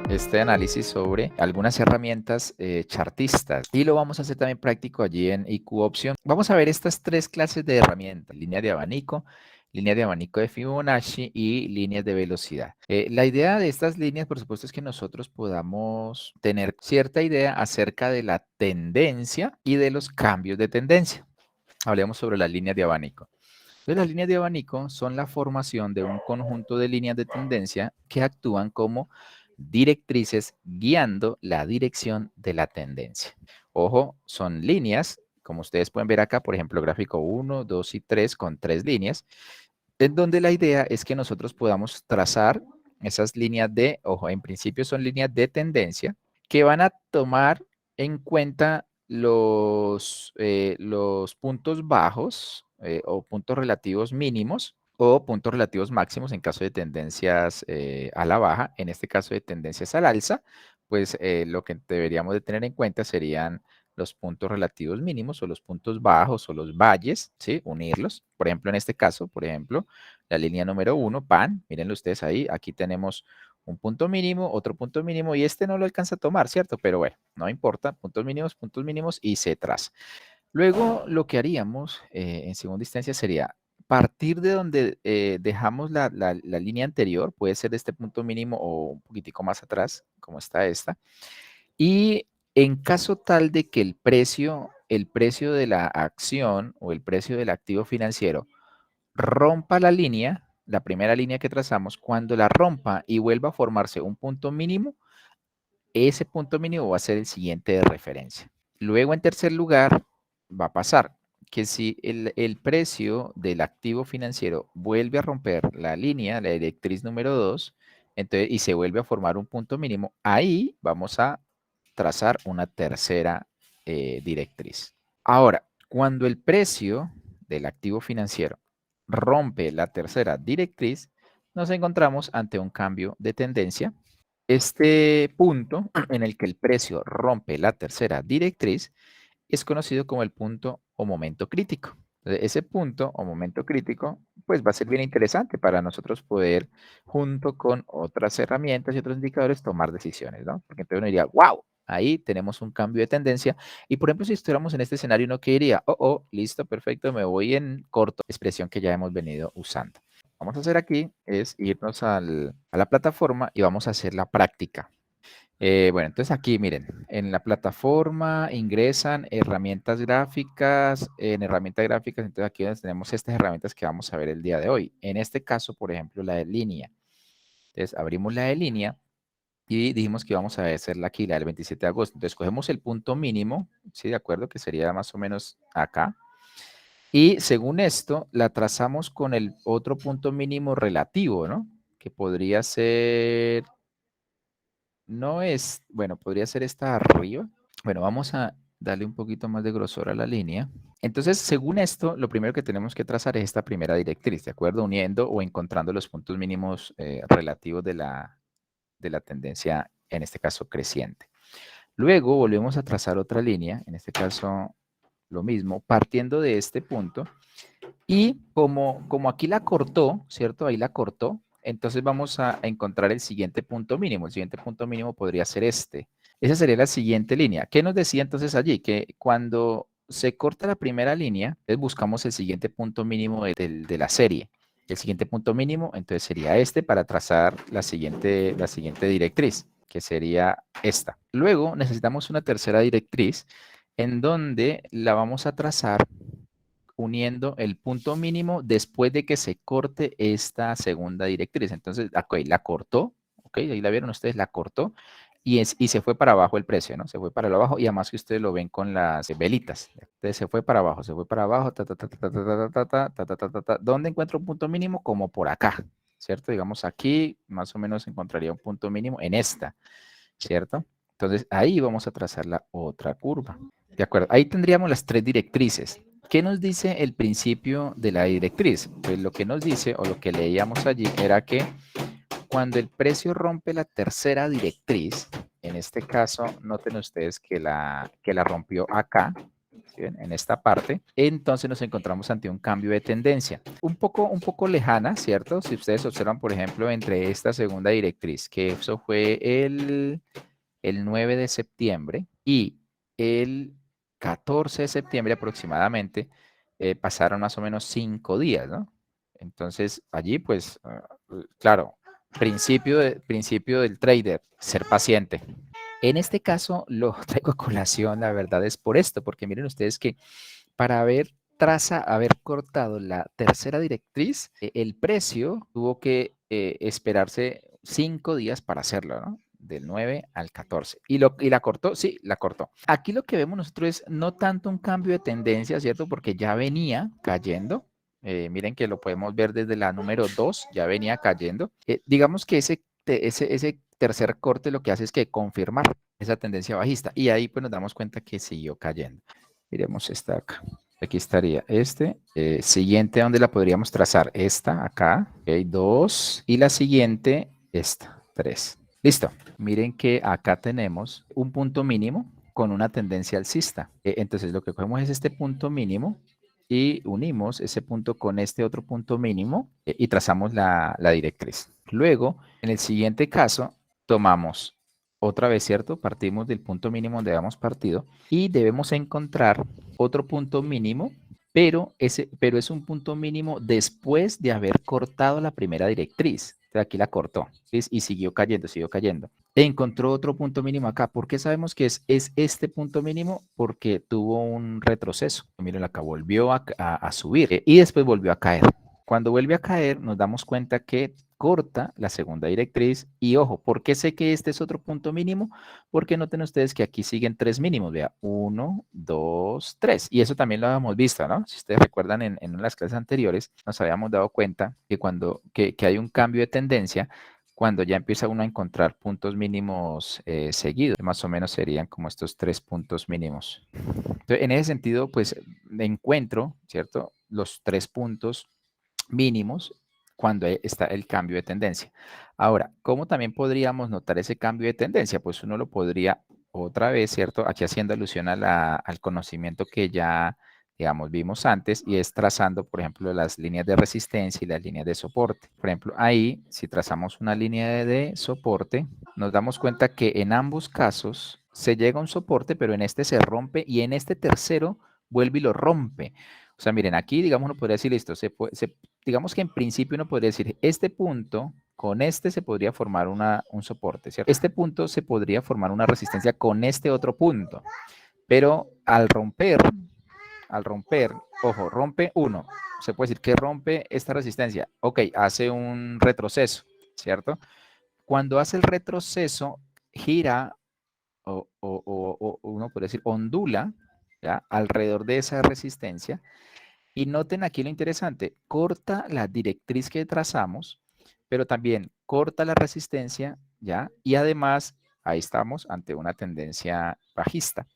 este análisis sobre algunas herramientas chartistas y lo vamos a hacer también práctico allí en IQ Option. Vamos a ver estas tres clases de herramientas: línea de abanico de Fibonacci y líneas de velocidad. La idea de estas líneas, por supuesto, es que nosotros podamos tener cierta idea acerca de la tendencia y de los cambios de tendencia. Hablemos sobre las líneas de abanico. Entonces, las líneas de abanico son la formación de un conjunto de líneas de tendencia que actúan como directrices guiando la dirección de la tendencia. Ojo, son líneas, como ustedes pueden ver acá, por ejemplo, gráfico 1, 2 y 3 con 3 líneas, en donde la idea es que nosotros podamos trazar esas líneas de, ojo, en principio son líneas de tendencia que van a tomar en cuenta los puntos bajos o puntos relativos mínimos o puntos relativos máximos en caso de tendencias a la baja. En este caso de tendencias al alza, pues lo que deberíamos de tener en cuenta serían los puntos relativos mínimos o los puntos bajos o los valles, ¿sí? Unirlos. Por ejemplo, en este caso, por ejemplo, la línea número 1, PAN, mírenlo ustedes ahí, aquí tenemos un punto mínimo, otro punto mínimo, y este no lo alcanza a tomar, ¿cierto? Pero bueno, no importa, puntos mínimos, y se traza. Luego, lo que haríamos en segunda instancia sería partir de donde dejamos la línea anterior, puede ser de este punto mínimo o un poquitico más atrás, como está esta, y en caso tal de que el precio de la acción o el precio del activo financiero rompa la línea, la primera línea que trazamos, cuando la rompa y vuelva a formarse un punto mínimo, ese punto mínimo va a ser el siguiente de referencia. Luego, en tercer lugar, va a pasar que si el precio del activo financiero vuelve a romper la línea, la directriz número 2, entonces, y se vuelve a formar un punto mínimo, ahí vamos a trazar una tercera directriz. Ahora, cuando el precio del activo financiero rompe la tercera directriz, nos encontramos ante un cambio de tendencia. Este punto en el que el precio rompe la tercera directriz es conocido como el punto o momento crítico. Entonces, ese punto o momento crítico, pues va a ser bien interesante para nosotros poder, junto con otras herramientas y otros indicadores, tomar decisiones, ¿no? Porque entonces uno diría, wow, ahí tenemos un cambio de tendencia. Y por ejemplo, si estuviéramos en este escenario, uno que diría, listo, perfecto, me voy en corto, expresión que ya hemos venido usando. Vamos a hacer aquí es irnos a la plataforma y vamos a hacer la práctica. Bueno, entonces aquí miren, en la plataforma ingresan herramientas gráficas, en herramientas gráficas, entonces aquí donde tenemos estas herramientas que vamos a ver el día de hoy. En este caso, por ejemplo, la de línea. Entonces abrimos la de línea y dijimos que vamos a hacerla aquí, la del 27 de agosto. Entonces cogemos el punto mínimo, ¿sí? De acuerdo, que sería más o menos acá. Y según esto, la trazamos con el otro punto mínimo relativo, ¿no? Que podría ser, no es, bueno, podría ser esta arriba. Bueno, vamos a darle un poquito más de grosor a la línea. Entonces, según esto, lo primero que tenemos que trazar es esta primera directriz, ¿de acuerdo? Uniendo o encontrando los puntos mínimos relativos de la tendencia, en este caso creciente. Luego volvemos a trazar otra línea, en este caso lo mismo, partiendo de este punto. Y como aquí la cortó, ¿cierto? Ahí la cortó. Entonces vamos a encontrar el siguiente punto mínimo. El siguiente punto mínimo podría ser este. Esa sería la siguiente línea. ¿Qué nos decía entonces allí? Que cuando se corta la primera línea, entonces buscamos el siguiente punto mínimo de la serie. El siguiente punto mínimo, entonces sería este para trazar la siguiente directriz, que sería esta. Luego necesitamos una tercera directriz en donde la vamos a trazar uniendo el punto mínimo después de que se corte esta segunda directriz. Entonces, ok, la cortó, ok, ahí la vieron ustedes, la cortó y se fue para abajo el precio, ¿no? Se fue para abajo y además que ustedes lo ven con las velitas. Entonces se fue para abajo, ta, ta, ta, ta, ta, ta, ta, ta, ta, ta, ta, ta, ta, ta. ¿Dónde encuentro un punto mínimo? Como por acá, ¿cierto? Digamos aquí, más o menos encontraría un punto mínimo en esta, ¿cierto? Entonces ahí vamos a trazar la otra curva. De acuerdo, ahí tendríamos las tres directrices. ¿Qué nos dice el principio de la directriz? Pues lo que nos dice, o lo que leíamos allí, era que cuando el precio rompe la tercera directriz, en este caso, noten ustedes que la rompió acá, ¿bien? En esta parte, entonces nos encontramos ante un cambio de tendencia. Un poco lejana, ¿cierto? Si ustedes observan, por ejemplo, entre esta segunda directriz, que eso fue el 9 de septiembre y el 14 de septiembre aproximadamente, pasaron más o menos 5 días, ¿no? Entonces, allí, pues, claro, principio del trader, ser paciente. En este caso lo traigo a colación, la verdad es por esto, porque miren ustedes que para haber cortado la tercera directriz, el precio tuvo que esperarse 5 días para hacerlo, ¿no? Del 9 al 14. ¿Y la cortó? Sí, la cortó. Aquí lo que vemos nosotros es no tanto un cambio de tendencia, ¿cierto? Porque ya venía cayendo. Miren que lo podemos ver desde la número 2, ya venía cayendo. Digamos que ese tercer corte lo que hace es que confirmar esa tendencia bajista. Y ahí pues nos damos cuenta que siguió cayendo. Miremos esta acá. Aquí estaría este. Siguiente, ¿dónde la podríamos trazar? Esta acá. Ok, 2. Y la siguiente, esta. 3. Listo. Miren que acá tenemos un punto mínimo con una tendencia alcista. Entonces lo que cogemos es este punto mínimo y unimos ese punto con este otro punto mínimo y trazamos la directriz. Luego, en el siguiente caso, tomamos otra vez, ¿cierto? Partimos del punto mínimo donde habíamos partido y debemos encontrar otro punto mínimo, pero es un punto mínimo después de haber cortado la primera directriz. Entonces aquí la cortó, ¿sí? Y siguió cayendo, siguió cayendo. Encontró otro punto mínimo acá. ¿Por qué sabemos que es este punto mínimo? Porque tuvo un retroceso. Miren, acá volvió a subir y después volvió a caer. Cuando vuelve a caer, nos damos cuenta que corta la segunda directriz. Y ojo, ¿por qué sé que este es otro punto mínimo? Porque noten ustedes que aquí siguen 3 mínimos. Vea, 1, 2, 3. Y eso también lo habíamos visto, ¿no? Si ustedes recuerdan en las clases anteriores, nos habíamos dado cuenta que cuando que hay un cambio de tendencia, cuando ya empieza uno a encontrar puntos mínimos seguidos, más o menos serían como estos 3 puntos mínimos. Entonces, en ese sentido, pues encuentro, ¿cierto? Los 3 puntos mínimos cuando está el cambio de tendencia. Ahora, ¿cómo también podríamos notar ese cambio de tendencia? Pues uno lo podría otra vez, ¿cierto? Aquí haciendo alusión al conocimiento que ya, digamos, vimos antes y es trazando, por ejemplo, las líneas de resistencia y las líneas de soporte. Por ejemplo, ahí, si trazamos una línea de soporte, nos damos cuenta que en ambos casos se llega a un soporte, pero en este se rompe y en este tercero vuelve y lo rompe. O sea, miren, aquí, digamos, uno podría decir, listo, digamos que en principio uno podría decir, este punto, con este se podría formar un soporte, ¿cierto? Este punto se podría formar una resistencia con este otro punto, pero al romper, ojo, rompe uno, se puede decir que rompe esta resistencia, ok, hace un retroceso, ¿cierto? Cuando hace el retroceso, gira o uno puede decir ondula, ¿ya? Alrededor de esa resistencia. Y noten aquí lo interesante, corta la directriz que trazamos, pero también corta la resistencia, ¿ya? Y además, ahí estamos ante una tendencia bajista.